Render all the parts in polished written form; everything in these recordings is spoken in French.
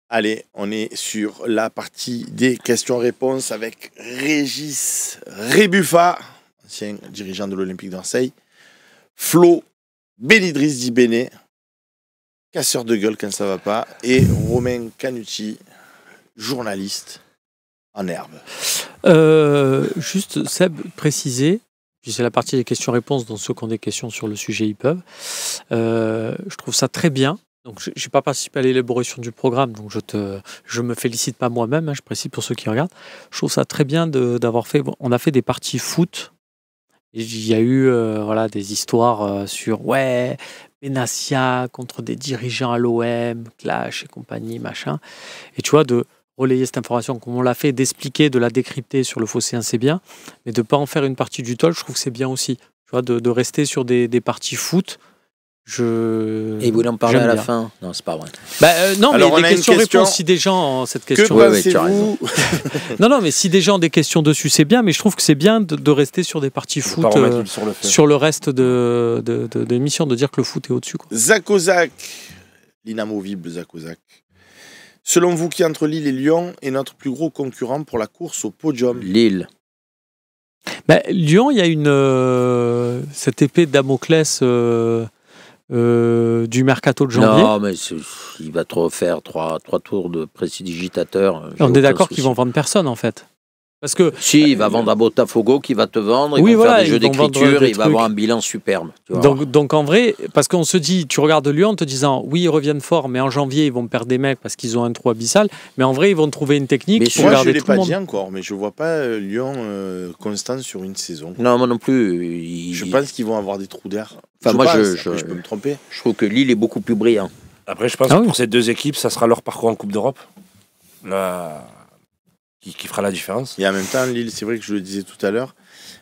Allez, on est sur la partie des questions-réponses avec Régis Rébuffa, ancien dirigeant de l'Olympique de Marseille, Flo Benidriz Dibéné, casseur de gueule quand ça va pas, et Romain Canucci, journaliste en herbe. Juste, Seb, préciser, puis c'est la partie des questions-réponses, dans ceux qui ont des questions sur le sujet, ils peuvent. Je trouve ça très bien. Donc, je n'ai pas participé à l'élaboration du programme, donc je me félicite pas moi-même, je précise pour ceux qui regardent. Je trouve ça très bien d'avoir fait. On a fait des parties foot. Et il y a eu des histoires sur Benassia contre des dirigeants à l'OM, Clash et compagnie, machin. Et tu vois, de relayer cette information comme on l'a fait, d'expliquer, de la décrypter sur le Phocéen, c'est bien. Mais de ne pas en faire une partie du TOL, je trouve que c'est bien aussi. Tu vois, de rester sur des parties foot. Et vous voulez en parler à la fin? Non, c'est pas vrai. Non, alors, mais les questions-réponses, si des gens ont cette question... Que pensez-vous? Non, mais si des gens ont des questions dessus, c'est bien, mais je trouve que c'est bien de rester sur des parties foot sur le reste de l'émission, de dire que le foot est au-dessus. Zach Ozak, l'inamovible Zach Ozak. Selon vous, qui entre Lille et Lyon est notre plus gros concurrent pour la course au podium? Lille. Lyon, il y a cette épée de Damoclès... du mercato de janvier. Non, mais il va trop faire trois tours de prestidigitateur. On est d'accord qu'ils vont vendre personne en fait. Parce que si, il va vendre à Botafogo qui va te vendre, il va faire des jeux d'écriture et il va avoir un bilan superbe. Donc en vrai, parce qu'on se dit, tu regardes Lyon en te disant oui, ils reviennent fort, mais en janvier ils vont perdre des mecs parce qu'ils ont un trou abyssal, mais en vrai ils vont trouver une technique mais pour garder tout le monde. Je ne l'ai pas dit encore, mais je ne vois pas Lyon constant sur une saison. Non, moi non plus. Je pense qu'ils vont avoir des trous d'air. Enfin, je peux me tromper. Je trouve que Lille est beaucoup plus brillant. Après, je pense que pour ces deux équipes, ça sera leur parcours en Coupe d'Europe. Là... Qui fera la différence. Et en même temps, Lille, c'est vrai que je le disais tout à l'heure.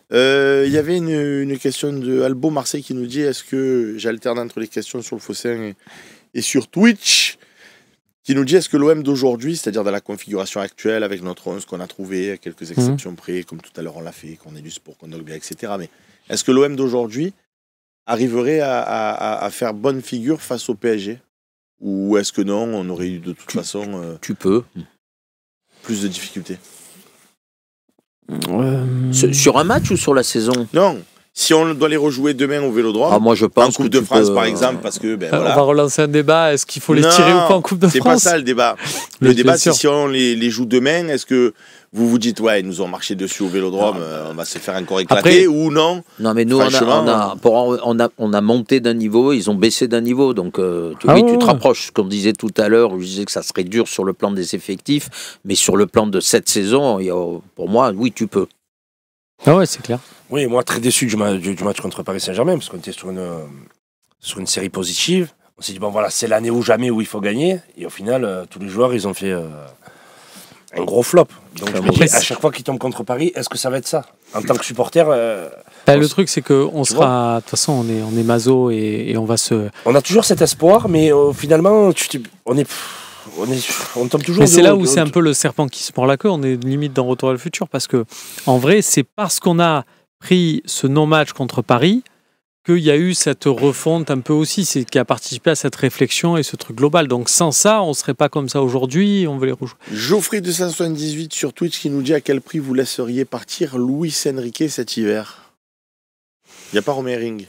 Il y avait une question de Albo Marseille qui nous dit est-ce que j'alterne entre les questions sur le Phocéen et sur Twitch, qui nous dit est-ce que l'OM d'aujourd'hui, c'est-à-dire dans la configuration actuelle avec notre 11 qu'on a trouvé, à quelques exceptions près, comme tout à l'heure on l'a fait, qu'on a lu pour Kondogbia, etc. Mais est-ce que l'OM d'aujourd'hui arriverait à faire bonne figure face au PSG? Ou est-ce que non, on aurait eu de toute façon... Tu peux. Plus de difficultés. Sur un match ou sur la saison? Non. Si on doit les rejouer demain au Vélodrome, moi je pense en Coupe de France par exemple, parce que on va relancer un débat, est-ce qu'il faut les tirer ou pas en Coupe de France? C'est pas ça le débat. Le débat c'est si on les joue demain, est-ce que vous vous dites ils nous ont marché dessus au Vélodrome, on va se faire encore éclater. Après, ou non? Non mais nous on a monté d'un niveau, ils ont baissé d'un niveau, donc tu te rapproches. Ce qu'on disait tout à l'heure, je disais que ça serait dur sur le plan des effectifs, mais sur le plan de cette saison, pour moi, oui tu peux. Ah ouais, c'est clair. Oui, moi très déçu du match contre Paris Saint-Germain, parce qu'on était sur une série positive. On s'est dit, c'est l'année ou jamais où il faut gagner. Et au final, tous les joueurs, ils ont fait un gros flop. Donc je me dis, à chaque fois qu'ils tombent contre Paris, est-ce que ça va être ça? En tant que supporter... le truc, c'est qu'on sera... De toute façon, on est maso et on va se... On a toujours cet espoir, mais finalement, on tombe toujours. Mais c'est là où c'est un peu le serpent qui se mord la queue. On est limite dans Retour à le futur parce que, en vrai, c'est parce qu'on a pris ce non-match contre Paris qu'il y a eu cette refonte un peu aussi, c'est qui a participé à cette réflexion et ce truc global. Donc sans ça, on serait pas comme ça aujourd'hui. On veut les rejouer. Geoffrey 278 sur Twitch qui nous dit à quel prix vous laisseriez partir Luis Enrique cet hiver. Il n'y a pas Romain Ring.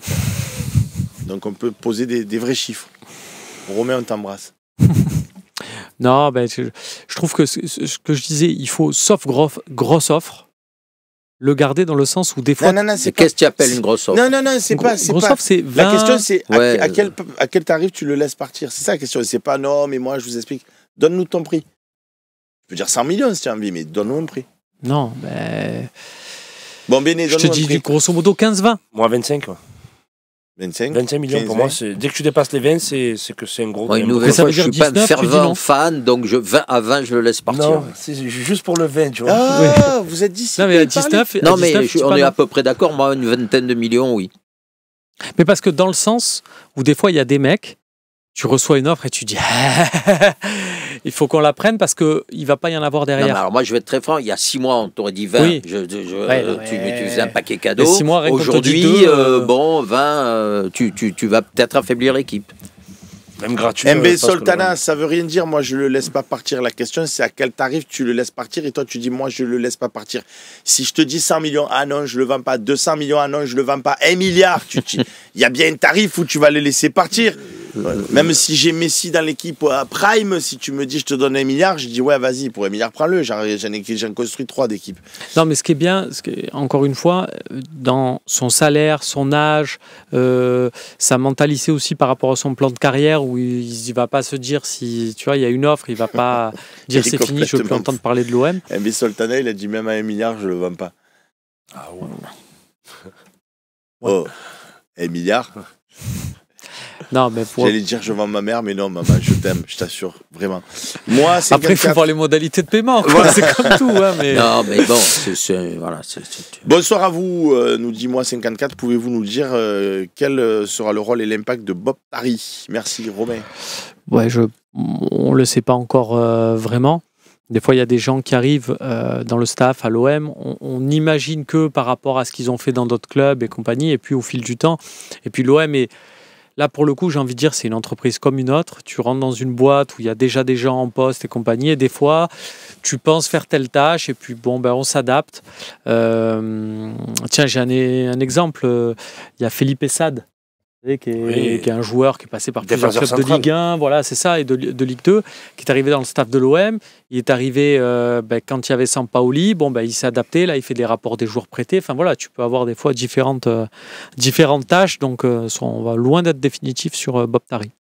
Donc on peut poser des vrais chiffres. Romain, on t'embrasse. Non, je trouve que ce que je disais, il faut, sauf grosse offre, le garder dans le sens où des fois... Non, c'est qu'est-ce que tu appelles une grosse offre? Non, c'est pas... Grosse offre, c'est 20... La question, c'est à quel tarif tu le laisses partir? C'est ça la question. C'est pas, non, mais moi, je vous explique. Donne-nous ton prix. Je peux dire 100 millions si tu as envie, mais donne-nous un prix. Non, Bon, Béné, donne-nous un prix. Je te dis grosso modo 15-20. Moi, 25, quoi. 25 millions 15, pour moi, dès que tu dépasses les 20, c'est que c'est un gros. Une nouvelle fois, je ne suis pas un fervent fan, donc 20 à 20, je le laisse partir. Non, c'est juste pour le 20, tu vois. Ah, vous êtes d'ici. Non, mais à 19. Non, mais on est à peu près d'accord. Moi, une vingtaine de millions, oui. Mais parce que dans le sens où des fois, il y a des mecs, tu reçois une offre et tu dis il faut qu'on la prenne parce qu'il ne va pas y en avoir derrière. Non, alors moi, je vais être très franc. Il y a 6 mois, on t'aurait dit 20. Oui. Tu faisais un paquet cadeau. 6 mois, aujourd'hui, 20, tu vas peut-être affaiblir l'équipe. Même gratuit. MB Soltana, ça veut rien dire. Moi, je le laisse pas partir. La question, c'est à quel tarif tu le laisses partir. Et toi, tu dis, moi, je le laisse pas partir. Si je te dis 100 millions, ah non, je le vends pas. 200 millions, ah non, je le vends pas. 1 milliard, il y a bien un tarif où tu vas le laisser partir. Même si j'ai Messi dans l'équipe à Prime, si tu me dis, je te donne 1 milliard, je dis, ouais, vas-y, pour 1 milliard, prends-le. J'en construis 3 d'équipes. Non, mais ce qui est bien, encore une fois, dans son salaire, son âge, sa mentalité aussi par rapport à son plan de carrière, où il ne va pas se dire si, tu vois, il y a une offre, il ne va pas dire c'est fini, je ne veux plus entendre parler de l'OM. MB Soltana, il a dit même à 1 milliard, je le vends pas. Ah ouais. Oh, 1 milliard. Non, mais J'allais dire je vends ma mère, mais non, maman, je t'aime, je t'assure, vraiment. Moi, c'est après, il faut voir les modalités de paiement, quoi. Voilà. C'est comme tout. Hein, mais... Non, mais bon, voilà. Bonsoir à vous, nous dit moi 54. Pouvez-vous nous dire quel sera le rôle et l'impact de Bob Tari? Merci, Romain. Ouais, on ne le sait pas encore vraiment. Des fois, il y a des gens qui arrivent dans le staff à l'OM. On imagine que par rapport à ce qu'ils ont fait dans d'autres clubs et compagnie, et puis au fil du temps. Et puis l'OM est... Là, pour le coup, j'ai envie de dire, c'est une entreprise comme une autre. Tu rentres dans une boîte où il y a déjà des gens en poste et compagnie. Et des fois, tu penses faire telle tâche et puis, bon, ben, on s'adapte. Tiens, j'ai un exemple. Il y a Felipe Sade, qui est un joueur qui est passé par plusieurs clubs de Ligue 1, voilà, c'est ça, et de Ligue 2, qui est arrivé dans le staff de l'OM. Il est arrivé quand il y avait Sampaoli, il s'est adapté, là il fait des rapports des joueurs prêtés. Enfin voilà, tu peux avoir des fois différentes tâches, donc on va loin d'être définitif sur Bob Tari.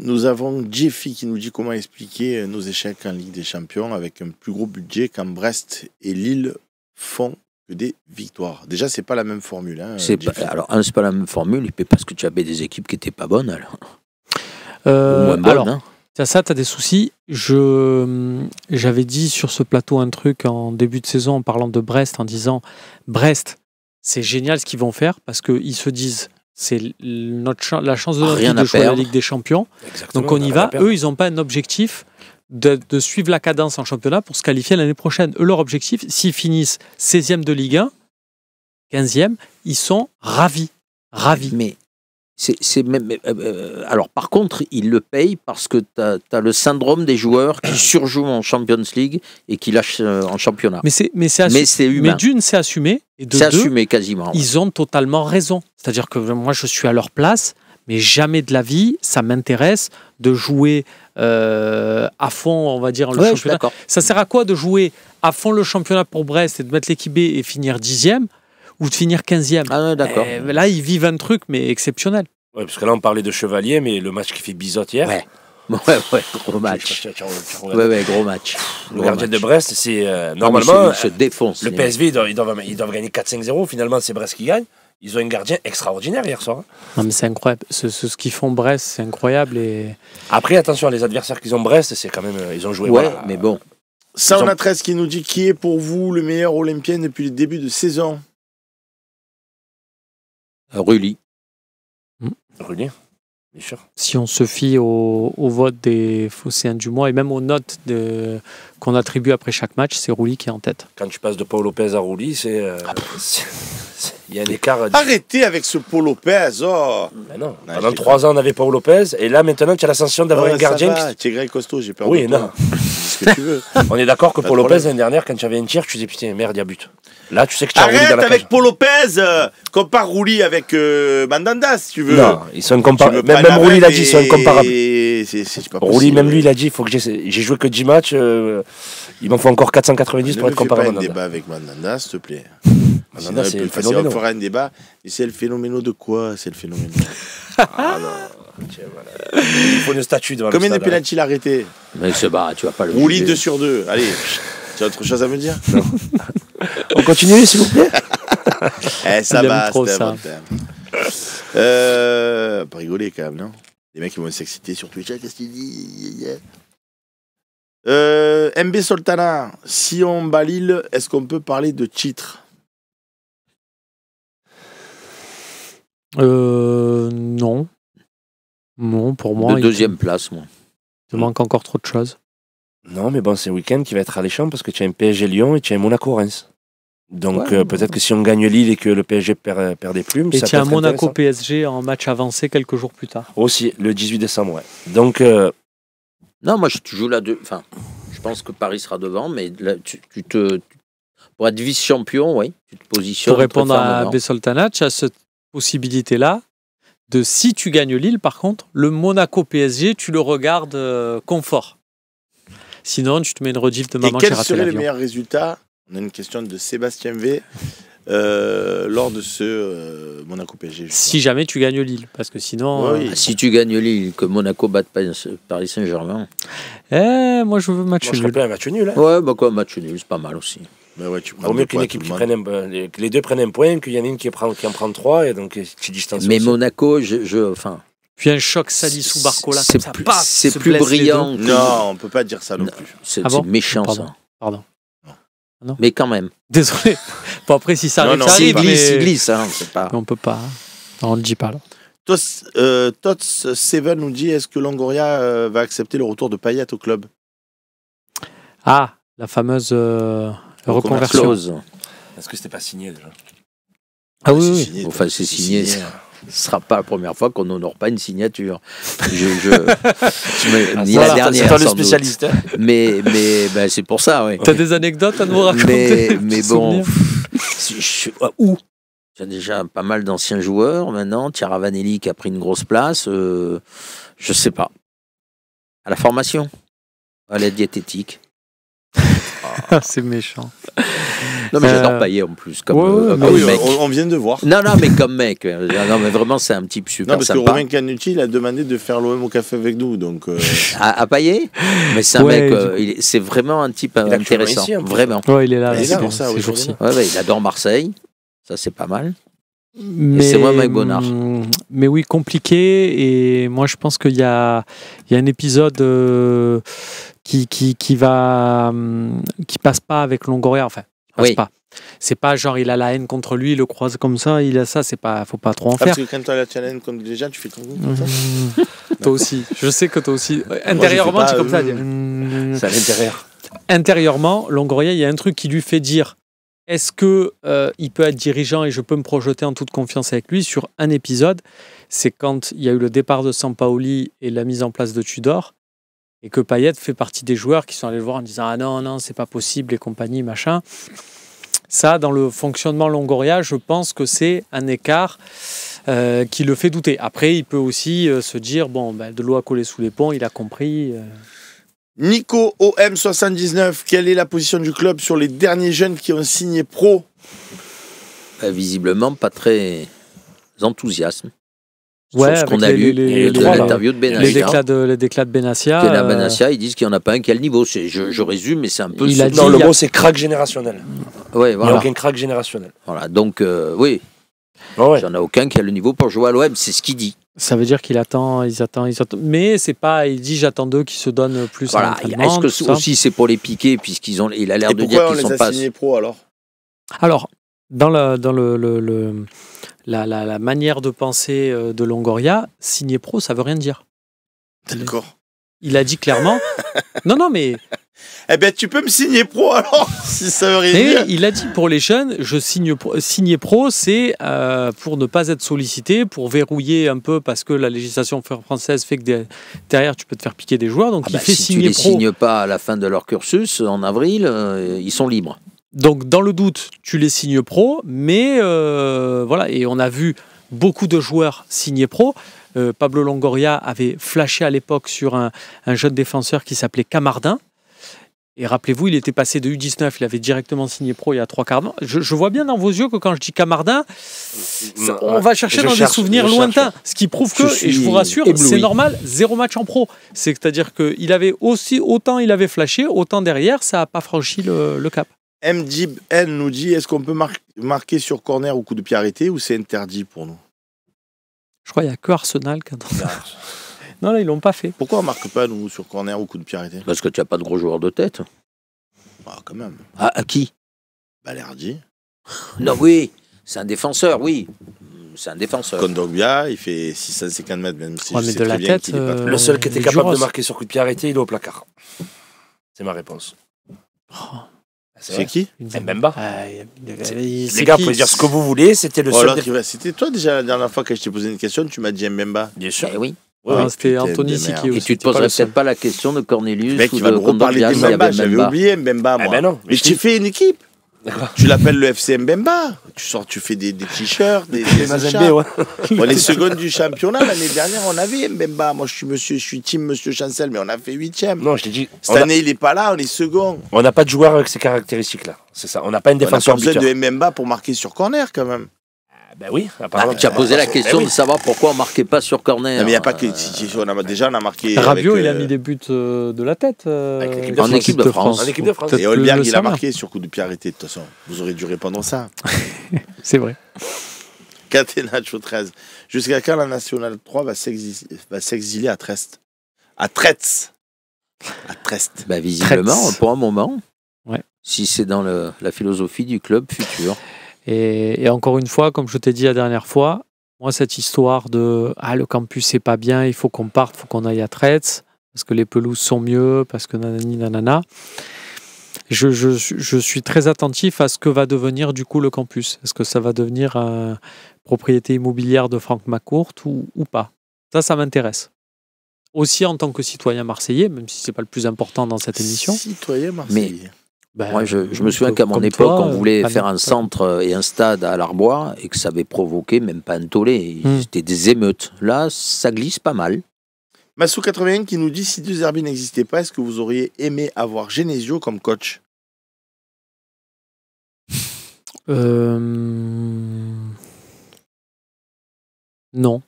Nous avons Jeffy qui nous dit comment expliquer nos échecs en Ligue des Champions avec un plus gros budget quand Brest et Lille font que des victoires. Déjà, c'est pas la même formule. Hein, c'est pas la même formule, et puis parce que tu avais des équipes qui n'étaient pas bonnes. Alors. Moins bonnes, alors, hein. Tu as des soucis. J'avais dit sur ce plateau un truc en début de saison en parlant de Brest, en disant Brest, c'est génial ce qu'ils vont faire parce qu'ils se disent c'est la chance de notre vie de jouer à la Ligue des Champions. Exactement, donc on y va. Eux, ils n'ont pas un objectif de suivre la cadence en championnat pour se qualifier l'année prochaine. Eux, leur objectif, s'ils finissent 16e de Ligue 1, 15e, ils sont ravis. Mais alors par contre, ils le payent parce que tu as le syndrome des joueurs qui surjouent en Champions League et qui lâchent en championnat. Mais c'est humain. Mais d'une, c'est assumé. Et de c'est deux, assumé quasiment. Ils ont totalement raison. C'est-à-dire que moi, je suis à leur place, mais jamais de la vie, ça m'intéresse de jouer à fond, on va dire, le championnat. Ça sert à quoi de jouer à fond le championnat pour Brest et de mettre l'équipe B et finir 10e ou de finir 15e? Ah, d'accord. Là, ils vivent un truc, mais exceptionnel. Ouais, parce que là, on parlait de Chevalier, mais le match qui fait bisotte hier. Ouais, gros match. Gros match. Le gardien de Brest, c'est normalement. Il se défonce. Le PSV, ils doivent gagner 4-5-0. Finalement, c'est Brest qui gagne. Ils ont un gardien extraordinaire hier soir. Non, mais c'est incroyable. Ce qu'ils font Brest, c'est incroyable. Et... Après, attention, les adversaires qu'ils ont Brest, c'est quand même. Ils ont joué. Ouais, voilà. Mais bon. Sauna 13 qui nous dit qui est pour vous le meilleur Olympien depuis le début de saison? Rulli. Rulli, bien sûr. Si on se fie au vote des Phocéens du mois et même aux notes qu'on attribue après chaque match, c'est Rulli qui est en tête. Quand tu passes de Paul Lopez à Rulli, il y a un écart. Arrêtez avec ce Paul Lopez. Oh. Ben non. Pendant 3 ans, on avait Paul Lopez. Et là, maintenant, tu as l'ascension d'avoir un gardien. Tu es grec costaud, j'ai peur. Oui, non. Ce que tu veux. On est d'accord que Paul Lopez, l'année dernière, quand tu avais un tir, tu disais putain, merde, il y a but. Là, tu sais que tu as Rulli dans la cage. Arrête avec Paul Lopez. Compare Rulli avec Mandanda, si tu veux. Non, ils sont comparables. Même Rulli, il a dit, ils sont incomparables. C'est pas Rulli, même lui, il a dit, il faut que j'ai joué que 10 matchs. Il m'en faut encore 490 pour être comparé à Mandanda. Ne fais pas un débat avec Mandanda, s'il te plaît. Mandanda, c'est le phénomène. On fera un débat. Et c'est le phénomène de quoi? C'est le phénomène. Ah non. Tiens, voilà. Il faut une statue devant Combien de pénaltys il a arrêté? Mais tu vas pas le Rulli 2 sur 2. Allez, tu as autre chose à me dire? Non. On continue, s'il vous plaît. Ça va, c'était un bon thème. Pas rigoler quand même, non? Les mecs ils vont s'exciter sur Twitch. Qu'est-ce qu'il dit? MB Soltana, si on bat Lille, est-ce qu'on peut parler de titre? Non. Non, pour moi. De deuxième place, moi. Il manque encore trop de choses. Non, mais bon, c'est un week-end qui va être alléchant parce que tu as un PSG Lyon et tu as un Monaco Reims. Donc peut-être que si on gagne Lille et que le PSG perd des plumes, Et ça tu as peut être Monaco intéressant. PSG en match avancé quelques jours plus tard. Aussi, le 18 décembre, ouais. Donc, Non, moi, tu joues là. Enfin, je pense que Paris sera devant, mais là, pour être vice-champion, oui, tu te positionnes. Pour répondre très à fermement. Bessoltana, tu as cette possibilité-là de, si tu gagnes Lille, par contre, le Monaco PSG, tu le regardes confort. Sinon, tu te mets une rediff de Et maman qui a quels raté seraient les l'avion. meilleurs résultats? On a une question de Sébastien V. Lors de ce Monaco PSG. Si jamais tu gagnes Lille, parce que sinon... Oui. Ah, si tu gagnes Lille, que Monaco batte Paris Saint-Germain. moi je veux match moi, je serais nul. plein un match nul. Hein. Ouais, bah quoi, match nul, c'est pas mal aussi. Bah ouais, tu prends Vaut mieux deux qu'une points, équipe tout qui le monde. prenne que les deux prennent un point, qu'il y en ait une qui en prend 3 et donc tu distances. Mais aussi. Monaco, enfin, Puis un choc Salissou Barcola, c'est comme ça, plus- paf, c'est se plus blessent les brillant. deux. Non, on peut pas dire ça non Non. plus. C'est Ah bon méchant Pardon. ça. Pardon. Mais quand même. Désolé. Bon, après, si ça Non, arrive, non, ça c'est arrive, mais... Il glisse, hein, c'est pas. mais on peut pas. Non, on ne le dit pas, là. Tots Seven nous dit, est-ce que Longoria va accepter le retour de Payet au club? Ah, la fameuse reconversion. Close. Est-ce que c'était pas signé déjà? Ah oui, C'est oui. signé, Enfin, c'est signé. signé. Ce sera pas la première fois qu'on n'honore pas une signature. Ah, Ni ça, la c'est dernière, toi le sans doute. spécialiste. Hein. Mais ben, c'est pour ça, oui. T'as des anecdotes à nous raconter? Mais des bon, souvenirs où? Il y a déjà pas mal d'anciens joueurs maintenant. Thierry Vanelli qui a pris une grosse place. Je sais pas. À la formation, à l'aide diététique. C'est méchant. Non, mais j'adore Payet en plus. Comme, ouais, comme Ah oui, mec. on vient de voir. Non, mais comme mec. Non, mais vraiment, c'est un type super Non, parce que sympa. Romain Canucci, il a demandé de faire l'OM au café avec nous. Donc, À Payet. Mais c'est un Ouais, mec, c'est vraiment un type a actuellement intéressant. ici, en plus. Vraiment. Ouais, il est là, Il est c'est là bien, pour ça, ces oui, jours-ci. Ouais, il adore Marseille. Ça, c'est pas mal. Mais, c'est moi, Mike Bonnard. Mais oui, compliqué. Et moi, je pense qu'il y a un épisode qui passe pas avec Longoria. Enfin, qui passe Oui. pas. C'est pas genre il a la haine contre lui, il le croise comme ça, il a ça. C'est pas, faut pas trop en ah, faire. parce que quand tu as la challenge contre les gens, tu fais comme ça. Toi aussi. Je sais que toi aussi. Intérieurement, pas, tu es comme ça. C'est à l'intérieur. Intérieurement, Longoria, il y a un truc qui lui fait dire est-ce que il peut être dirigeant et je peux me projeter en toute confiance avec lui sur un épisode. C'est quand il y a eu le départ de Sampaoli et la mise en place de Tudor et que Payet fait partie des joueurs qui sont allés le voir en disant ah non, c'est pas possible et compagnie, machin. Ça, dans le fonctionnement Longoria, je pense que c'est un écart qui le fait douter. Après, il peut aussi se dire bon, de l'eau à coller sous les ponts, il a compris. Nico OM79, quelle est la position du club sur les derniers jeunes qui ont signé pro? Visiblement, pas très enthousiaste. Ouais, Sur ce qu'on avec a lu les de trois, là. l'interview de Les Benassia. déclats de Benassia. Kenan Benassia, ils disent qu'il n'y en a pas un qui a le niveau. Je résume, mais c'est un peu... Il a dit- Non, il le y a- mot c'est crack générationnel. Ouais, Il n'y a voilà. aucun crack générationnel. Voilà. Donc, oui, Ouais. il n'y en a aucun qui a le niveau pour jouer à l'OM. C'est ce qu'il dit. Ça veut dire qu'il attend, ils attendent. Mais c'est pas, il dit j'attends d'eux qui se donnent plus à Voilà. l'entraînement, Est-ce que tout ça. aussi c'est pour les piquer, puisqu'ils ont... Il a l'air Et de dire pourquoi on qu'ils les sont a pas... signés pro alors? Alors, dans la manière de penser de Longoria, signer pro, ça veut rien dire. D'accord. Il a dit clairement. non, mais Eh ben, tu peux me signer pro alors, si ça veut rien mais dire. il a dit pour les jeunes, je signe signer pro, c'est pour ne pas être sollicité, pour verrouiller un peu parce que la législation française fait que derrière tu peux te faire piquer des joueurs, donc Ah il bah, fait si tu signer les pro. signes pas à la fin de leur cursus, en avril, ils sont libres. Donc dans le doute, tu les signes pro, mais voilà, et on a vu beaucoup de joueurs signer pro. Pablo Longoria avait flashé à l'époque sur un jeune défenseur qui s'appelait Camardin. Et rappelez-vous, il était passé de U19, il avait directement signé pro il y a 3 quarts d'an. Je vois bien dans vos yeux que quand je dis Camardin, on va chercher dans des souvenirs lointains. Ce qui prouve que, et je vous rassure, ébloui. c'est normal, 0 match en pro. C'est-à-dire qu'il avait autant il avait flashé, autant derrière, ça n'a pas franchi le cap. MDib N nous dit, est-ce qu'on peut marquer sur corner ou coup de pied arrêté ou c'est interdit pour nous? Je crois qu'il n'y a que Arsenal. Non, là, ils l'ont pas fait. Pourquoi on marque pas nous sur corner ou coup de pied arrêté? Parce que tu n'as pas de gros joueurs de tête. Ah, quand même. À qui? Balerdi. Non, oui, c'est un défenseur, oui. C'est un défenseur. Kondogbia, il fait 650 mètres, même si Ouais, je mais sais de très la bien tête, qu'il est pas très Le bon. seul qui était les capable Juros. de marquer sur coup de pied arrêté, il est au placard. C'est ma réponse. C'est qui? Mbemba. C'est Les gars, vous pouvez dire ce que vous voulez, c'était le seul. C'était toi déjà la dernière fois que je t'ai posé une question, tu m'as dit Mbemba. Bien sûr. Oui. C'était Anthony Siki Et aussi. tu te poserais peut-être pas la question de Cornelius. Mec, il va nous reparler de Mbemba. J'avais oublié Mbemba, moi. Ben non. Mais je t'ai fait une équipe. Tu l'appelles le FC Mbemba. Tu fais des t-shirts, des Mazembe, ouais. On est seconde du championnat. L'année dernière, on avait Mbemba. Moi, je suis team Monsieur Chancel, mais on a fait 8e. Non, je t'ai dit. Cette année, il n'est pas là, on est second. On n'a pas de joueur avec ces caractéristiques-là. C'est ça. On n'a pas une On n'a défenseur pas besoin buteur. de Mbemba pour marquer sur corner, quand même. Ben oui, apparemment. Tu as posé la question de savoir pourquoi on marquait pas sur corner. Non, mais il n'y a pas que. Déjà, on a marqué. Rabiot, avec, il a mis des buts de la tête. En équipe de France. En équipe de France. Peut-être Et Holberg, le il a savoir. marqué sur coup de pied arrêté, de toute façon. Vous aurez dû répondre ça. C'est vrai. Catenaccio 13. Jusqu'à quand la Nationale 3 va s'exiler à Trest? À Trest. À Trest. Bah, visiblement, Traite. pour un moment. Ouais. Si c'est dans la philosophie du club futur. Et encore une fois, comme je t'ai dit la dernière fois, moi, cette histoire de le campus, c'est pas bien, il faut qu'on parte, il faut qu'on aille à Traite, parce que les pelouses sont mieux, parce que nanani nanana. Je suis très attentif à ce que va devenir du coup le campus. Est-ce que ça va devenir une propriété immobilière de Franck McCourt ou pas? Ça m'intéresse. Aussi en tant que citoyen marseillais, même si c'est pas le plus important dans cette émission. Citoyen marseillais. Moi, je me souviens qu'à mon époque, on voulait faire un centre et un stade à l'Arbois et que ça avait provoqué même pas un tollé. C'était des émeutes. Là, ça glisse pas mal. Massou 81 qui nous dit si De Zerbi n'existait pas, est-ce que vous auriez aimé avoir Genesio comme coach? Non.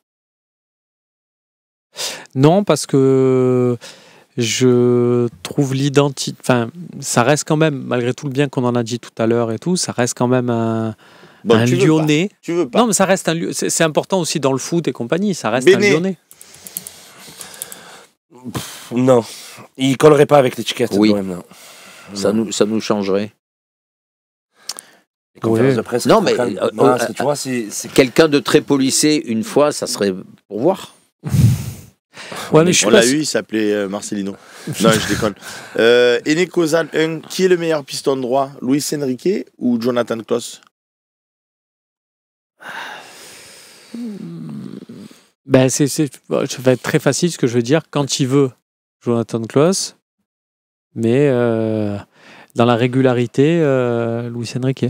Non, parce que je trouve l'identité. Enfin, ça reste quand même, malgré tout le bien qu'on en a dit tout à l'heure et tout, ça reste quand même un Lyonnais. Tu veux pas. Non, mais ça reste un. C'est important aussi dans le foot et compagnie. Ça reste Béné. un Lyonnais. Non. Il collerait pas avec l'étiquette. Oui. quand même, non. Ça nous changerait. Les conférences Ouais. de presse. Non, mais, parce que tu vois, c'est. Quelqu'un de très policé, une fois, ça serait pour voir. Ouais, mais je suis On pas l'a eu, il s'appelait Marcelino. Non, je déconne. Enekozan 1, qui est le meilleur piston droit, Luis Enrique ou Jonathan Klaus? Ben, ça va être très facile ce que je veux dire. Quand il veut, Jonathan Klaus, mais dans la régularité, Luis Enrique.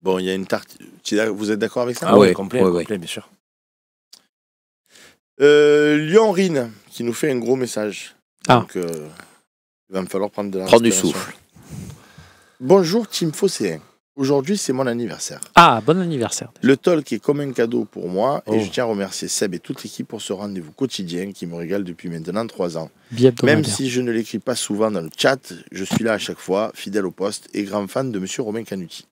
Bon, il y a une tarte. Vous êtes d'accord avec ça? Ah ouais, complet, ouais, complet, bien sûr. Lyon Rine qui nous fait un gros message. Ah. Donc, il va me falloir prendre de la Prends du respiration. souffle. Bonjour Team Phocéen. Aujourd'hui, c'est mon anniversaire. Ah, bon anniversaire. Le talk est comme un cadeau pour moi et Oh. je tiens à remercier Seb et toute l'équipe pour ce rendez-vous quotidien qui me régale depuis maintenant 3 ans. Billet hebdomadaire. Même si je ne l'écris pas souvent dans le chat, je suis là à chaque fois, fidèle au poste et grand fan de Monsieur Romain Canuti.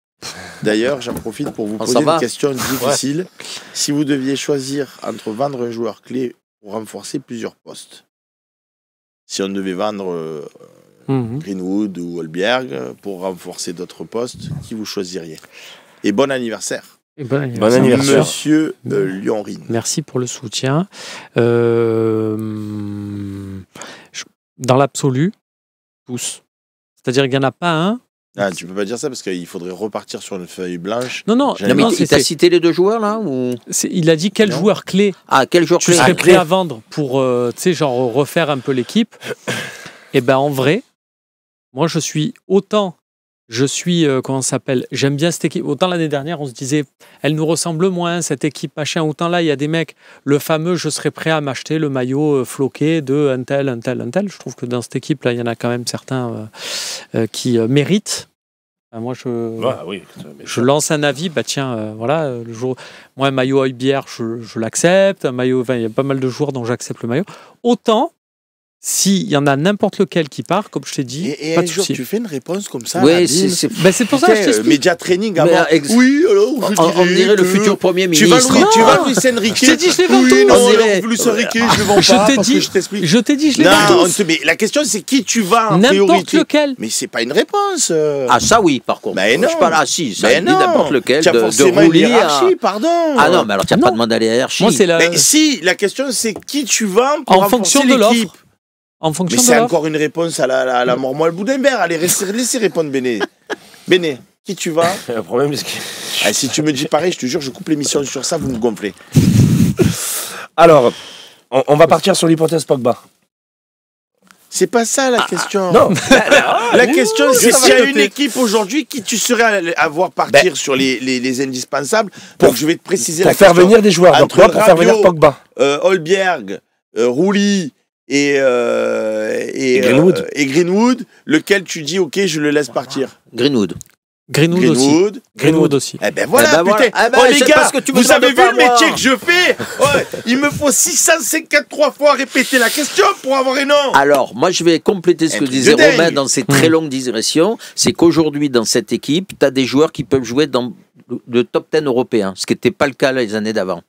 D'ailleurs, j'en profite pour vous On poser s'en va une question difficile. Si vous deviez choisir entre vendre un joueur clé ou renforcer plusieurs postes, si on devait vendre Greenwood ou Holberg pour renforcer d'autres postes, qui vous choisiriez? Et bon anniversaire. Et bon anniversaire. Bon anniversaire. Monsieur Lyon-Rine. Merci pour le soutien. Dans l'absolu, tous. C'est-à-dire qu'il n'y en a pas un. Ah, tu peux pas dire ça parce qu'il faudrait repartir sur une feuille blanche. Non, J'allais Non, mais dire, il t'a cité les deux joueurs, là ou... il a dit quel Non. joueur clé Ah, quel joueur tu clé serais Ah, prêt à vendre pour genre refaire un peu l'équipe. Et ben en vrai, moi je suis comment ça s'appelle, j'aime bien cette équipe. Autant l'année dernière on se disait elle nous ressemble moins cette équipe machin, autant là il y a des mecs, le fameux je serais prêt à m'acheter le maillot floqué de un tel. Je trouve que dans cette équipe là il y en a quand même certains qui méritent. Enfin, moi je lance un avis, voilà, le jour, moi un maillot Højbjerg je l'accepte, un maillot, il y a pas mal de joueurs dont j'accepte le maillot. Autant s'il y en a n'importe lequel qui part, comme je t'ai dit, et pas un de jour, souci. tu fais une réponse comme ça. Oui, c'est C'est pour ça que je t'explique. Média training Mais, avant. Oui, alors On dirait le futur Premier Tu vas ministre. Luis Enrique. Je t'ai dit, je les vends Oui, tous. non, On dirait- Luis Enrique, je le vends Je pas. t'ai parce dit- que je t'explique. Je t'ai dit, je les vends Non, tous. mais la question c'est qui tu vas en N'importe priorité. lequel. Mais c'est pas une réponse. Ah, ça oui, par contre. Ben non. Je parle, si, ça Ben dit non. n'importe lequel. Tu as De forcément une rouler à... hiérarchie, pardon. Ah non, mais alors tu n'as Non. pas demandé à la hiérarchie. Moi, c'est la. Mais si, la question c'est qui tu vas pour En fonction renforcer de l'offre. l'équipe. En fonction Mais de c'est l'offre. encore une réponse à la mormoile Boudembert. Allez, laissez répondre Béné. Béné, qui tu vas? Le problème, c'est que... Ah, si tu me dis pareil, je te jure, je coupe l'émission sur ça, vous me gonflez. Alors, on va partir sur l'hypothèse Pogba. C'est pas ça la question. Non. La question, c'est ça s'il y va a une noter. équipe aujourd'hui qui tu serais à voir partir sur les indispensables. Donc je vais te préciser la Pour faire question. venir des joueurs. Donc, Entre toi, pour faire Rabiot, venir Pogba. Holberg, Rouli et Greenwood. et Greenwood, lequel tu dis ok, je le laisse partir. Greenwood. Greenwood aussi. Eh ben voilà, Eh ben voilà. putain. Eh ben, Oh les c'est gars, parce que tu me vous avez demandes vu pas le moi. métier que je fais? Ouais, il me faut 653 fois répéter la question pour avoir un nom. Alors, moi, je vais compléter ce Un que truc disait de dingue. Romain dans ses très longues digressions. C'est qu'aujourd'hui, dans cette équipe, tu as des joueurs qui peuvent jouer dans le top 10 européen, ce qui n'était pas le cas les années d'avant.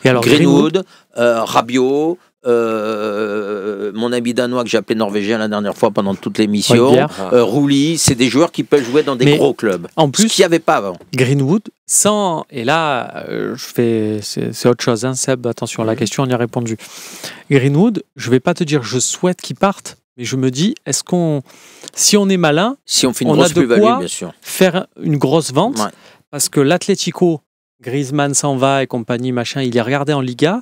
Et alors, Greenwood, Rabiot, mon ami danois que j'ai appelé norvégien la dernière fois pendant toute l'émission, Højbjerg. Rouli, c'est des joueurs qui peuvent jouer dans des Mais gros clubs. en Ce plus, qu'il n'y avait pas avant. Greenwood, sans. Et là, c'est autre chose, hein, Seb, attention, la question, on y a répondu. Greenwood, je vais pas te dire je souhaite qu'il parte, mais je me dis, si on est malin, Si on fait une On a grosse de plus-value, quoi bien sûr. faire une grosse vente, Ouais. parce que l'Atlético, Griezmann s'en va et compagnie, machin, il est regardé en Liga.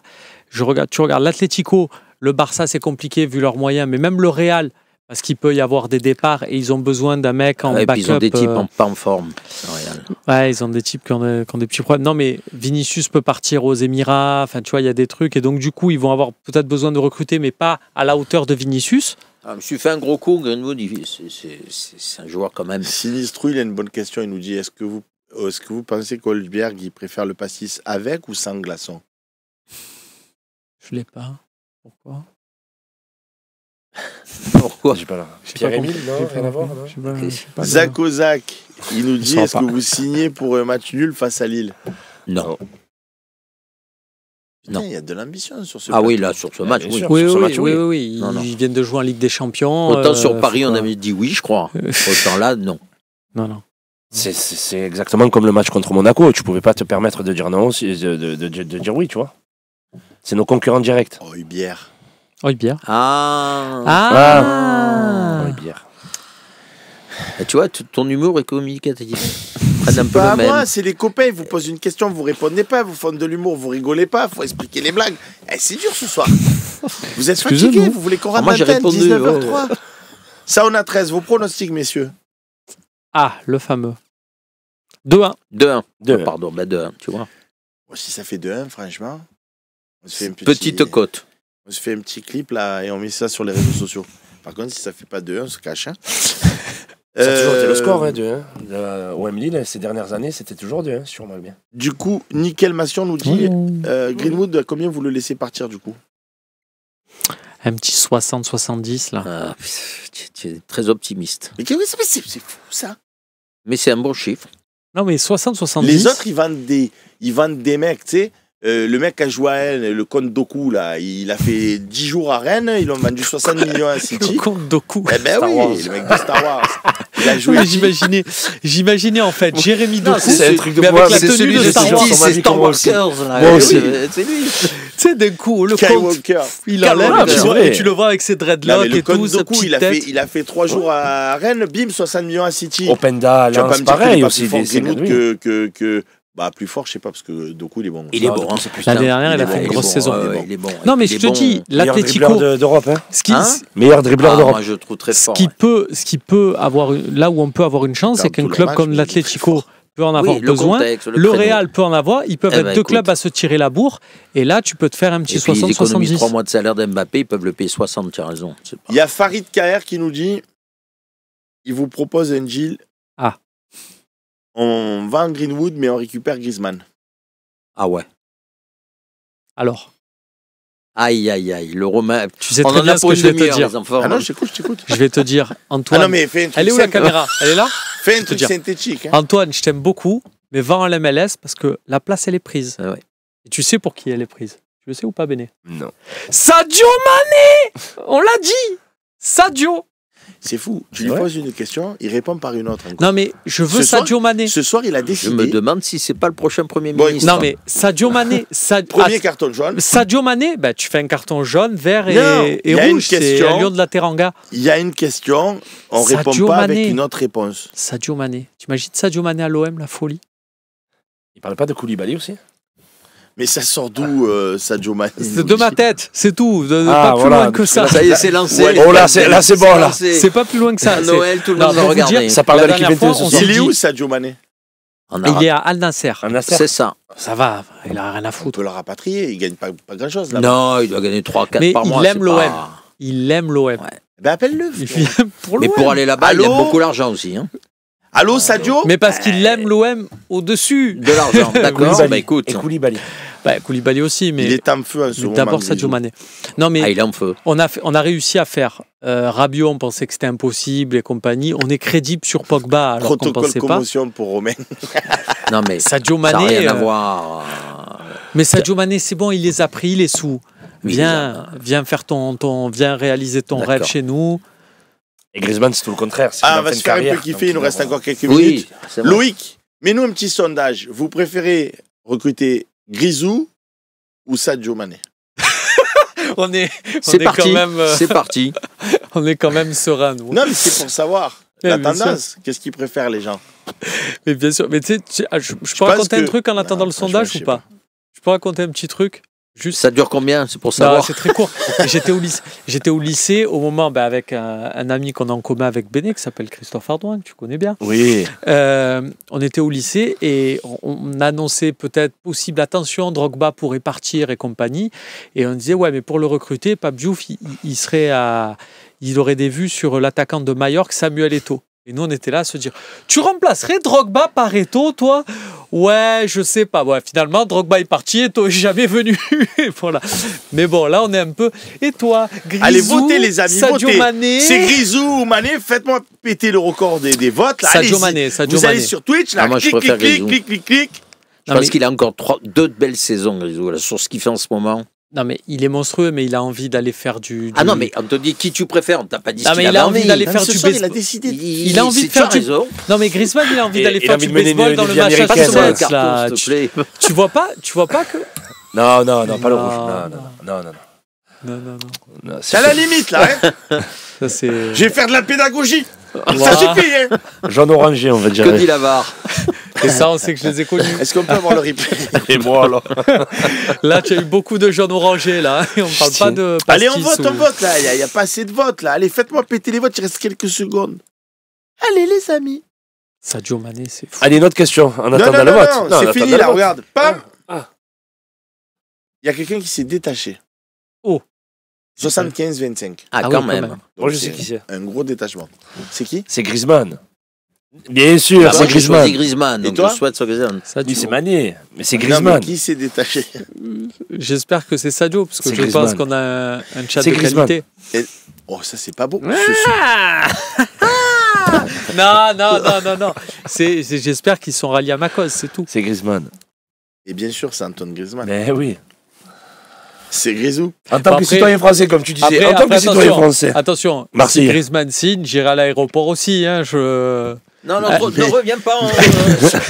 Tu regardes l'Atlético, le Barça, c'est compliqué vu leurs moyens, mais même le Real, parce qu'il peut y avoir des départs et ils ont besoin d'un mec en Et puis backup. ils ont des types pas en forme. au Real. Ouais, ils ont des types qui ont des petits problèmes. Non, mais Vinicius peut partir aux Émirats. Enfin, tu vois, il y a des trucs. Et donc, du coup, ils vont avoir peut-être besoin de recruter, mais pas à la hauteur de Vinicius. Ah, je me suis fait un gros coup, Greenwood, c'est un joueur quand même. Sinistrou, il a une bonne question. Il nous dit est-ce que vous pensez qu'Holberg il préfère le pastis avec ou sans glaçon? Je l'ai pas. Pourquoi Pourquoi? J'ai pas là. J'ai pas Pierre-Emile, compris. non, J'ai rien pas à voir, compris. non Je sais pas. Zach Ozak, il nous dit saura est-ce pas. que vous signez pour un match nul face à Lille? Non. Putain, Non. il y a de l'ambition sur ce Ah oui, plateau. là, sur ce match, bien oui. sûr. Oui, Sur ce oui, match, oui, oui. oui. Non, non. Ils viennent de jouer en Ligue des Champions. Autant sur Paris, on faut avait dit oui, je crois. Autant là, non. pas- Non. C'est exactement comme le match contre Monaco. Tu pouvais pas te permettre de dire non, de dire oui, tu vois. C'est nos concurrents directs. Oh, bière. Højbjerg. Ah. Ouais, bière. Et tu vois, ton humour est communicatif. Prenne un peu Pas le à même. moi, c'est les copains. Ils vous posent une question, vous répondez pas, vous faites de l'humour, vous rigolez pas, faut expliquer les blagues. Eh, c'est dur ce soir. Vous êtes Excusez-nous. fatigués, vous voulez qu'on rate moi, j'ai l'antenne, répondu, 19h03. Ça, on a 13. Vos pronostics, messieurs. Ah, le fameux. 2-1. 2-1. 2-1. Pardon, 2-1, tu vois. Bon, si ça fait 2-1, franchement, on se fait un petit, Petite cote. on se fait un petit clip là et on met ça sur les réseaux sociaux. Par contre, si ça fait pas 2-1, on se cache. Hein. Ça a toujours été le score, hein, 2-1. Au Lille, ces dernières années, c'était toujours 2-1, si je remarque bien. Du coup, Nickel Massion nous dit Mmh. Greenwood, à combien vous le laissez partir du coup? Un petit 60-70 là. Ah, tu es très optimiste. Mais c'est fou ça. Mais c'est un bon chiffre. Non, mais 60-70. Les autres, ils vendent des mecs, tu sais. Le mec qui a joué à Rennes, le Comte Doku, là, il a fait 10 jours à Rennes, ils l'ont vendu 60 millions à City. Le compte Doku. Eh ben Star oui, Wars. le mec de Star Wars. Il a joué. Mais j'imaginais en fait Jérémy Doku, c'est un truc de mais moi, avec la c'est tenue celui de de Star toujours Wars. sur ma c'est vie Star comme moi aussi. Walkers, là. Moi aussi. C'est lui. Tu sais, d'un coup, le compte, Skywalker. il enlève, Skywalker. tu c'est vois, vrai. et tu le vois avec ses Non, dreadlocks mais le et tout, Comte sa Doku, petite tête. il a fait 3 jours à Rennes, bim, 60 millions à City. Openda, Tu vas pas Lens, me dire qu'il est pareil pas aussi. plus fort c'est Greenwood que... Bah, plus fort, je sais pas, parce que Doku, il est bon. Il est Non, bon. Doku, Hein. c'est plus L'année Putain, dernière, il a est fait bon, une grosse bon, saison. il est bon. Non, mais Il je est te bon. dis, Meilleur l'Atlético, dribbleur d'Europe. Hein. ce qui, Hein Meilleur dribbleur Ah, d'Europe. moi, je le trouve très ce fort. qui ouais. peut avoir, là où on peut avoir une chance, Dans c'est qu'un tout le club match, comme mais il est très l'Atlético fort. peut en avoir Oui, le besoin. contexte, Le créneau. Real peut en avoir. Ils peuvent Eh être ben, deux écoute. clubs à se tirer la bourre. Et là, tu peux te faire un petit Et puis, ils économisent 60-70. 3 mois de salaire d'Mbappé, ils peuvent le payer 60, tu as raison. C'est pas- Il y a Farid KR qui nous dit il vous propose un deal. Ah. On va en Greenwood, mais on récupère Griezmann. Ah ouais. Alors, Aïe, aïe, aïe. Le Romain. tu sais On très en bien a ce pour que une je vais te demi-heure, dire. les enfants. Ah non, je t'écoute. Je vais te dire, Ah Antoine. non, mais fais un truc Elle est où la simple. caméra? Elle est là? Fais un te truc dire. synthétique. Hein. Antoine, je t'aime beaucoup, mais va en MLS parce que la place, elle est prise. Ah ouais. Et tu sais pour qui elle est prise. Tu le sais ou pas, Béné? Non. Sadio Mané! On l'a dit! Sadio! C'est fou. Tu C'est lui vrai. poses une question, il répond par une autre. encore. Non, mais je veux Ce soir- Sadio Mané. Ce soir, il a Je décidé. me demande si c'est pas le prochain Premier Bon, ministre. Non, mais Sadio Mané. Premier carton jaune. Sadio Mané, bah, tu fais un carton jaune, vert Non, et il y a une rouge. C'est question. un lion de la Teranga. Il y a une question, on Sadio répond pas Mané. avec une autre réponse. Sadio Mané. T'imagines Sadio Mané à l'OM, la folie? Il parle pas de Koulibaly aussi? Mais ça sort d'où, Sadio Mané? C'est de ma tête, c'est tout. Ah, Pas plus voilà, loin que parce que ça. Ça y est, c'est lancé. Ouais, oh là, c'est bon, là. lancé. C'est pas plus loin que ça. À C'est- Noël, tout le Non, monde pour va vous dire, regarder. Ça parle La de l'équipe dernière fois, 21 ce on soir. s'est Il est dit- où, Sadio Mané? En Il Arabe. est à Al Nasser. Un Nasser. C'est ça. Ça va, il a rien à On foutre. peut le rapatrier, il gagne pas grand-chose là. Non, il doit gagner 3-4 Mais par il mois. aime c'est l'OM. pas- Il aime l'OM. Ouais. Ben appelle-le. Il frère. vient pour Mais l'OM. pour aller là-bas, il Allô aime beaucoup l'argent aussi. Hein. Allô, Sadio? Mais parce qu'il aime l'OM au-dessus. De l'argent, d'accord. Koulibaly. Bah écoute, Et Koulibaly. Bah, Koulibaly aussi, mais Il est en feu en ce mais moment. d'abord Sadio Grisou. Mané. Non, mais ah, il est en feu. on a réussi à faire. Rabiot, on pensait que c'était impossible et compagnie. On est crédible sur Pogba alors qu'on Protocole pensait pas. commotion pour Romain. Non, mais Sadio ça n'a Mané. rien à voir. Mais Sadio Mané, c'est bon, il les a pris, il est sous. Oui, Viens faire viens réaliser ton D'accord. rêve chez nous. Et Griezmann, c'est tout le contraire. c'est Ah, qu'il est on en va fin se de faire un carrière, peu kiffer, donc il nous va reste avoir- encore quelques minutes. Oui, c'est vrai. Loïc, mets-nous un petit sondage. Vous préférez recruter Grisou ou Sadio Mané? On est C'est quand parti. même, C'est parti. on est quand même serein, nous. Non, mais c'est pour savoir la bien sûr. tendance. Qu'est-ce qu'ils préfèrent, les gens? Mais bien sûr. Mais tu sais, je peux pense raconter un que- truc en attendant Non, le franchement, sondage je ou sais pas? pas. Je peux raconter un petit truc? Juste. Ça dure combien? C'est pour Non, savoir. c'est très court. J'étais au lycée au moment avec un ami qu'on a en commun avec Béné qui s'appelle Christophe Ardouin, que tu connais bien. Oui. On était au lycée et on annonçait peut-être possible attention, Drogba pourrait partir et compagnie. Et on disait ouais, mais pour le recruter, Pape Diouf, il aurait des vues sur l'attaquant de Majorque, Samuel Eto'o. Et nous, on était là à se dire, tu remplacerais Drogba par Eto'o, toi? Ouais, je sais pas. Ouais, finalement, Drogba est parti, Eto'o est jamais venu. Voilà. Mais bon, là, on est un peu. Et toi, Grisou, Allez, votez, les amis, Sadio votez. Mané. C'est Grisou ou Mané? Faites-moi péter le record des votes. Là. Sadio Allez-y. Mané, Sadio Vous allez Mané. sur Twitch, là, Ah, moi, je clic, clic, préfère clic, Grisou. clic, clic, clic. Je pense qu'il a encore 2 belles saisons, Grisou, là, sur ce qu'il fait en ce moment. Non, mais il est monstrueux, mais il a envie d'aller faire du. Ah non, mais on te dit qui tu préfères, on t'a pas dit Ah, ce qu'il mais il avait a envie d'aller Même faire ce du soir, il a baseball. décidé. Il a envie de faire tu as du. raison. Non, mais Griezmann, il a envie Et d'aller il faire a envie du de mener baseball une dans le vie match à américaine, Passe-moi le Sussex, là. carton, s'il te plaît. Tu vois pas que. Non, pas le Non, rouge. non. Non. Non. C'est à la limite, là. Hein. Ça, c'est. Je vais faire de la pédagogie. Ça Voilà. suffit. Hein. Jaune orangé, on va dire. Que dit la VAR? Et ça, on sait que je les ai connus. Est-ce qu'on peut avoir le replay? Et moi, alors. Là, tu as eu beaucoup de jaunes orangés, là. Et on parle pas de. Allez, on pastis vote, ou- on vote, là. Il n'y a pas assez de votes, là. Allez, faites-moi péter les votes, il reste quelques secondes. Allez, les amis. Sadio Mané, c'est fou. Allez, une autre question. En Non, attendant non, le non, vote. non, en c'est attendant fini, le là, vote. regarde. Pam. Ah. Il y a quelqu'un qui s'est détaché. Oh. 75-25. Ah, Ah oui, quand quand même. même. Donc, Moi, je sais qui c'est. Un gros détachement. C'est qui? C'est Griezmann. Bien sûr, Moi, c'est j'ai choisi Griezmann. Griezmann, Et donc toi je souhaite sur Griezmann. Sadio. Oui, c'est Mané, mais c'est Non, mais Griezmann. qui s'est détaché? J'espère que c'est Sadio, parce que C'est je Griezmann. pense qu'on a un chat C'est de Griezmann. qualité. Oh, ça, c'est pas beau. Non. J'espère qu'ils sont ralliés à ma cause, c'est tout. C'est Griezmann. Et bien sûr, c'est Antoine Griezmann. Mais oui. C'est Grisou. En tant que Après- citoyen français, comme tu disais. En tant que citoyen attention, français. attention, si Marseillais. Griezmann signe, j'irai à l'aéroport aussi. Hein, Non, Ah, ne reviens pas.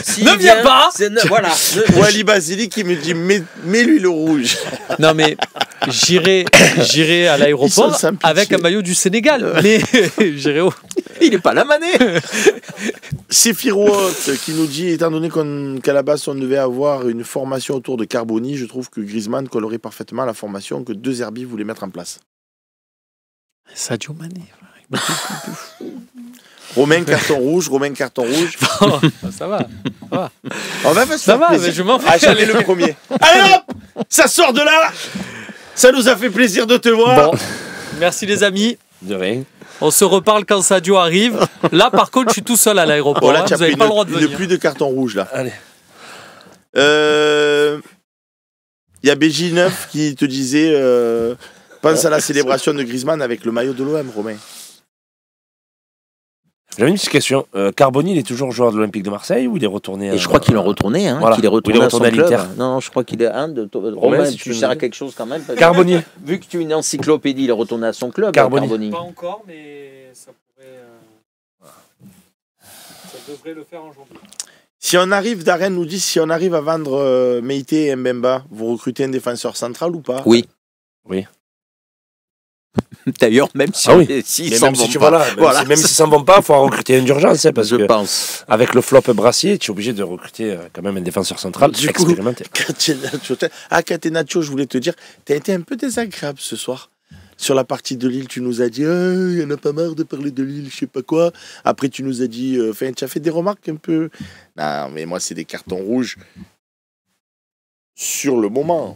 S'il Ne viens pas. Voilà. Wally Basili qui me dit mets-lui le rouge. Non mais j'irai à Ils l'aéroport sont sans pitié. avec un maillot du Sénégal. Mais j'irai au... Il est pas là, Mané. C'est Firouot qui nous dit, étant donné qu'à la base on devait avoir une formation autour de Carboni, je trouve que Griezmann collerait parfaitement la formation que deux Herbis voulaient mettre en place. Sadio Mané. Romain carton rouge. Ça va. On va pas se Ça faire va, plaisir. mais je m'en fous. Ah, j'allais le premier. Allez hop, ça sort de là. Ça nous a fait plaisir de te voir. Bon, merci les amis. De rien. On se reparle quand Sadio arrive. Là, par contre, je suis tout seul à l'aéroport. Oh, là, hein. tu as Vous n'avez pris pas le droit de une venir. pluie de carton rouge là. Allez. Il y a BJ9 qui te disait pense à la célébration de Griezmann avec le maillot de l'OM, Romain. J'avais une petite question. Carboni, il est toujours joueur de l'Olympique de Marseille ou il est retourné Et je crois qu'il est retourné, hein, Voilà. qu'il est retourné Il est à son retourné à club. l'Inter. Non, je crois qu'il est un de Romain, si tu tu veux sers me à dire. quelque chose quand même. Carboni. Vu que tu es une encyclopédie, il est retourné à son club. Carboni. Carboni. Pas encore, mais ça devrait le faire en janvier. Si on arrive, Darren nous dit, si on arrive à vendre Meïté et Mbemba, vous recrutez un défenseur central ou pas? Oui. Oui. D'ailleurs, même si s'ils Mais s'en même vont si tu pas. même s'ils s'en vont pas, il faut en recruter un d'urgence. Parce Je que pense. avec le flop Brassier, tu es obligé de recruter quand même un défenseur central Du coup, expérimenté. Catenaccio, je voulais te dire, tu as été un peu désagréable ce soir. Sur la partie de Lille, tu nous as dit, il y en a pas marre de parler de Lille, je sais pas quoi. Après, tu nous as dit, tu as fait des remarques un peu. Non, mais moi, c'est des cartons rouges sur le moment.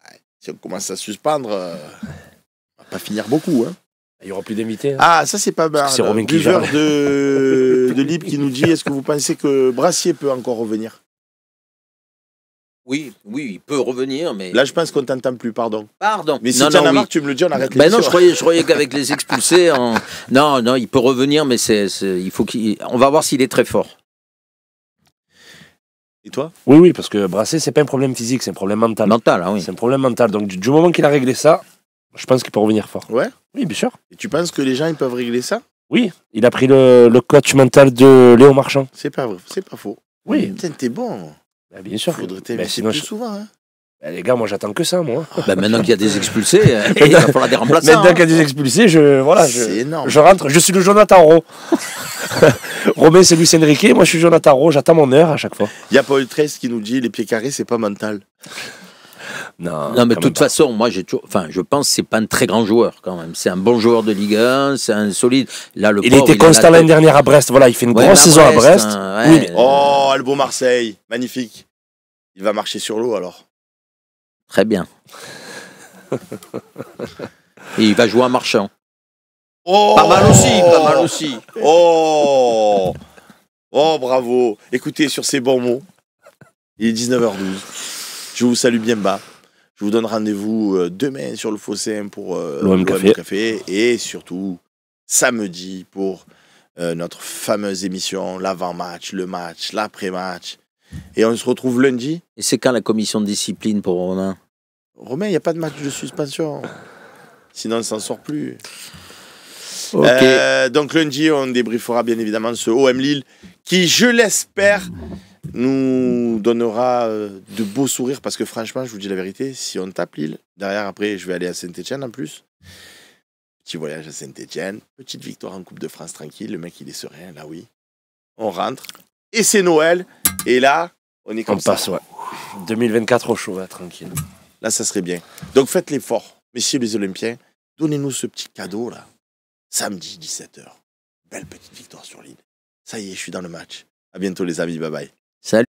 Ouais, si on commence à suspendre, on va pas finir beaucoup. Hein. Il y aura plus d'invités. Hein. Ah, ça, c'est pas mal. C'est Romain qui Buveur gère. de Lille qui nous dit, est-ce que vous pensez que Brassier peut encore revenir? Oui, il peut revenir, mais. Là, je pense qu'on t'entend plus, pardon. Pardon. Mais si tu en as marre, tu me le dis, on arrête Ben non, l'émission. je croyais qu'avec les expulsés, non, il peut revenir, mais il faut on va voir s'il est très fort. Et toi? Oui, parce que Brassier, c'est pas un problème physique, c'est un problème mental. Mental, hein, oui. C'est un problème mental. Donc, du moment qu'il a réglé ça, je pense qu'il peut revenir fort. Ouais. Oui, bien sûr. Et tu penses que les gens, ils peuvent régler ça? Oui, il a pris le coach mental de Léo Marchand. C'est pas vrai, c'est pas faux. Oui. Putain, t'es bon. Ben, bien sûr. Faudrait Ben, t'inviter sinon, plus souvent. Hein. Ben, les gars, moi, j'attends que ça, moi. Ben, maintenant qu'il y a des expulsés, il va falloir des remplaçants. Maintenant qu'il y a des expulsés, C'est énorme. je rentre. Je suis le Jonathan Rowe. Romain, c'est Luis Enrique. Moi, je suis Jonathan Rowe. J'attends mon heure à chaque fois. Il y a Paul Tress qui nous dit les pieds carrés, c'est pas mental. Non, mais de toute façon, moi, je pense que c'est pas un très grand joueur quand même. C'est un bon joueur de Ligue 1, c'est un solide. Là, Il était constant l'année dernière à Brest. Voilà, il fait une grosse saison à Brest. Hein, Oui, ouais. Oh, Albo Marseille, magnifique. Il va marcher sur l'eau alors. Très bien. Et il va jouer à Marchand. Oh, Pas mal aussi. Oh, bravo. Écoutez, sur ces bons mots, il est 19h12. Je vous salue bien bas. Je vous donne rendez-vous demain sur le Fossin pour l'OM Café et surtout samedi pour notre fameuse émission, l'avant-match, le match, l'après-match. Et on se retrouve lundi. Et c'est quand la commission de discipline pour Romain? Romain, il n'y a pas de match de suspension. Sinon, on ne s'en sort plus. Ok. Donc lundi, on débriefera bien évidemment ce OM Lille qui, je l'espère, nous donnera de beaux sourires parce que franchement, je vous dis la vérité, si on tape Lille, derrière après, je vais aller à Saint-Etienne en plus. Petit voyage à Saint-Etienne, petite victoire en Coupe de France tranquille, le mec il est serein, là oui. On rentre et c'est Noël et là, on est comme on ça. passe, ouais. 2024 au chaud, ouais, tranquille. Là, ça serait bien. Donc faites l'effort, messieurs les Olympiens, donnez-nous ce petit cadeau là. Samedi 17h. Belle petite victoire sur Lille. Ça y est, je suis dans le match. À bientôt les amis, bye bye. Salut.